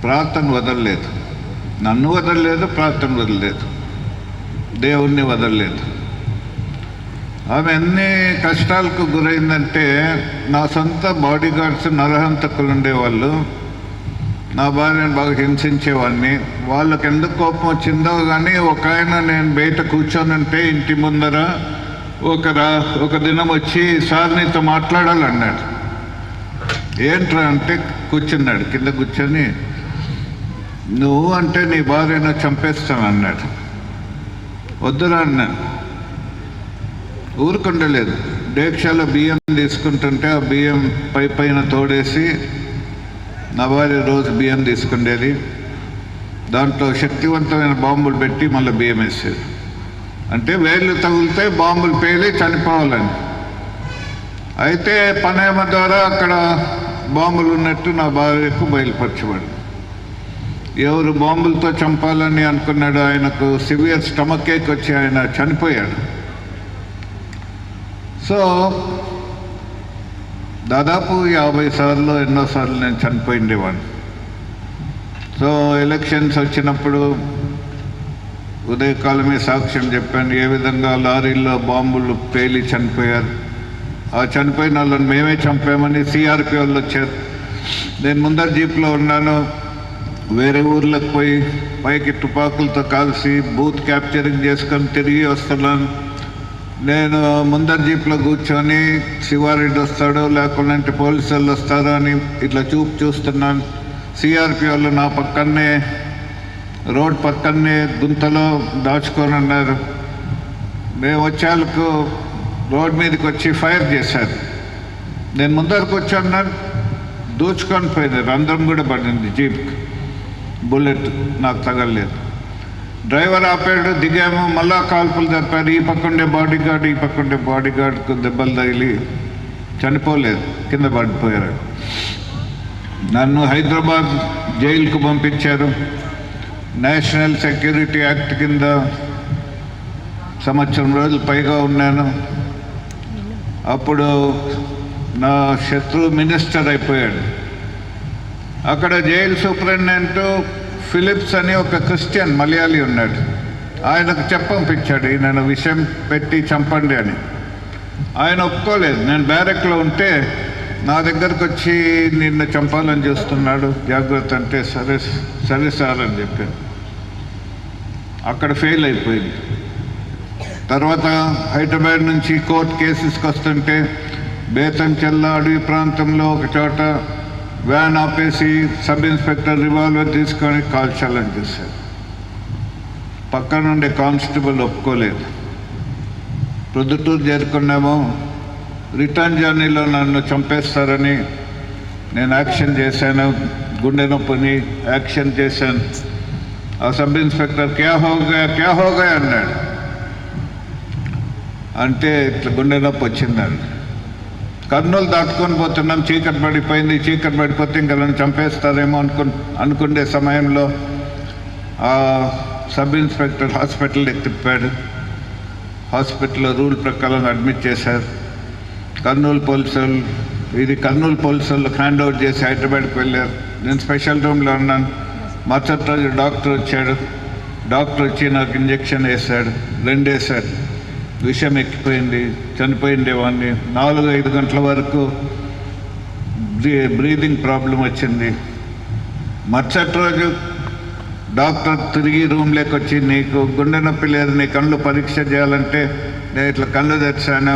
ప్రార్థన వదలలేదు, నన్ను వదలలేదు, ప్రార్థన వదలలేదు, దేవుణ్ణి వదలలేదు. ఆమె ఎన్ని కష్టాలకు గురైందంటే, నా సొంత బాడీ గార్డ్స్ నరహంతకులు ఉండేవాళ్ళు, నా భార్యను బాగా హింసించేవాడిని. వాళ్ళకి ఎందుకు కోపం వచ్చిందో కానీ ఒక ఆయన నేను బయట కూర్చొని ఇంటి ముందర ఒక దినం వచ్చి, సార్ నీతో మాట్లాడాలన్నాడు. ఏంట్రా అంటే కూర్చున్నాడు, కింద కూర్చొని నువ్వు అంటే నీ భార్యను చంపేస్తాను అన్నాడు. వద్దురా అన్నాను. ఊరుకుండలేదు. డేక్షాలో బియ్యం తీసుకుంటుంటే ఆ బియ్యం పైన తోడేసి నా భార్య రోజు బియ్యం తీసుకుండేది. దాంట్లో శక్తివంతమైన బాంబులు పెట్టి మళ్ళీ బియ్యం వేసేది. అంటే వేళ్ళు తగిలితే బాంబులు పేలి చనిపోవాలని. అయితే పనేమ ద్వారా అక్కడ బాంబులు ఉన్నట్టు నా భార్యకు బయలుపరచబడి, ఎవరు బాంబులతో చంపాలని అనుకున్నాడు, ఆయనకు సివియర్ స్టమక్ ఏక్ వచ్చి ఆయన చనిపోయాడు. సో దాదాపు 50 సార్లు ఎన్నోసార్లు నేను చనిపోయిండేవాడిని. సో ఎలక్షన్స్ వచ్చినప్పుడు ఉదయకాలమే సాక్ష్యం చెప్పాను, ఏ విధంగా లారీల్లో బాంబులు పేలి చనిపోయారు. ఆ చనిపోయిన వాళ్ళని మేమే చంపామని సిఆర్పి వాళ్ళు వచ్చారు. నేను ముందర జీప్లో ఉన్నాను, వేరే ఊర్లకు పోయి పైకి తుపాకులతో కాల్చి బూత్ క్యాప్చరింగ్ చేసుకొని తిరిగి వస్తున్నాను. నేను ముందర జీప్లో కూర్చొని శివారెడ్డి వస్తాడో లేకుంటే పోలీసు వాళ్ళు వస్తారో అని ఇట్లా చూస్తున్నాను. సిఆర్పి వాళ్ళు నా పక్కనే రోడ్ పక్కనే గుంతలో దాచుకొని ఉన్నారు. మేము వచ్చేందుకు రోడ్ మీదకి వచ్చి ఫైర్ చేశారు. నేను ముందరకు వచ్చాను, దూచుకొని పోయినారు. రంధ్రం కూడా పడింది జీప్కి, బుల్లెట్ నాకు తగలలేదు. డ్రైవర్ ఆపాడు, దిగాము, మళ్ళా కాల్పులు జరిపారు. ఈ పక్కండే బాడీ గార్డ్కు దెబ్బలు తగిలి చనిపోలేదు, కింద పడిపోయారు. నన్ను హైదరాబాద్ జైలుకు పంపించారు. నేషనల్ సెక్యూరిటీ యాక్ట్ కింద 1 సంవత్సరం రోజులు పైగా ఉన్నాను. అప్పుడు నా శత్రువు మినిస్టర్ అయిపోయాడు. అక్కడ జైలు సూపరింటెండెంట్ ఫిలిప్స్ అని ఒక క్రిస్టియన్ మలయాళీ ఉన్నాడు. ఆయనకు చెప్పంపించాడు, ఈయన విషయం పెట్టి చంపండి అని. ఆయన ఒప్పుకోలేదు. నేను బ్యారెక్లో ఉంటే నా దగ్గరకు వచ్చి నిన్ను చంపాలని చూస్తున్నాడు, జాగ్రత్త అంటే సరే సార్ అని చెప్పాను. అక్కడ ఫెయిల్ అయిపోయింది. తర్వాత హైదరాబాద్ నుంచి కోర్టు కేసెస్కి వస్తుంటే బేతంచెల్ల అడవి ప్రాంతంలో ఒక చోట వ్యాన్ ఆపేసి సబ్ ఇన్స్పెక్టర్ రివాల్వర్ తీసుకొని కాల్చాలని చూశారు. పక్కన ఉండే కానిస్టేబుల్ ఒప్పుకోలేదు. ప్రొద్దుటూరు చేరుకున్నామో, రిటర్న్ జర్నీలో నన్ను చంపేస్తారని నేను యాక్షన్ చేశాను. గుండె నొప్పిని యాక్షన్ చేశాను. ఆ సబ్ ఇన్స్పెక్టర్ క్యా హోగా అన్నాడు. అంటే ఇట్లా గుండె నొప్పి వచ్చిందండి. కర్నూలు దాటుకొని పోతున్నాం, చీకటి పడిపోయింది. చీకటి పడిపోతే ఇంకా నన్ను చంపేస్తారేమో అనుకునే సమయంలో ఆ సబ్ ఇన్స్పెక్టర్ హాస్పిటల్ తిప్పాడు. హాస్పిటల్లో రూల్ ప్రకారం అడ్మిట్ చేశారు. కర్నూలు పోలీసులు హ్యాండ్ ఓవర్ చేసి హైదరాబాద్కి వెళ్ళారు. నేను స్పెషల్ రూమ్లో ఉన్నాను. మరుసటి రోజు డాక్టర్ వచ్చాడు. డాక్టర్ వచ్చి నాకు ఇంజెక్షన్ వేశాడు, 2 వేశాడు. విషం ఎక్కిపోయింది, చనిపోయిండేవాడిని. 4-5 గంటల వరకు బ్రీదింగ్ ప్రాబ్లం వచ్చింది. మరుసటి రోజు డాక్టర్ తిరిగి రూమ్లోకి వచ్చి, నీకు గుండె నొప్పి లేదు, నీ కళ్ళు పరీక్ష చేయాలంటే నేను ఇట్లా కళ్ళు తెచ్చాను.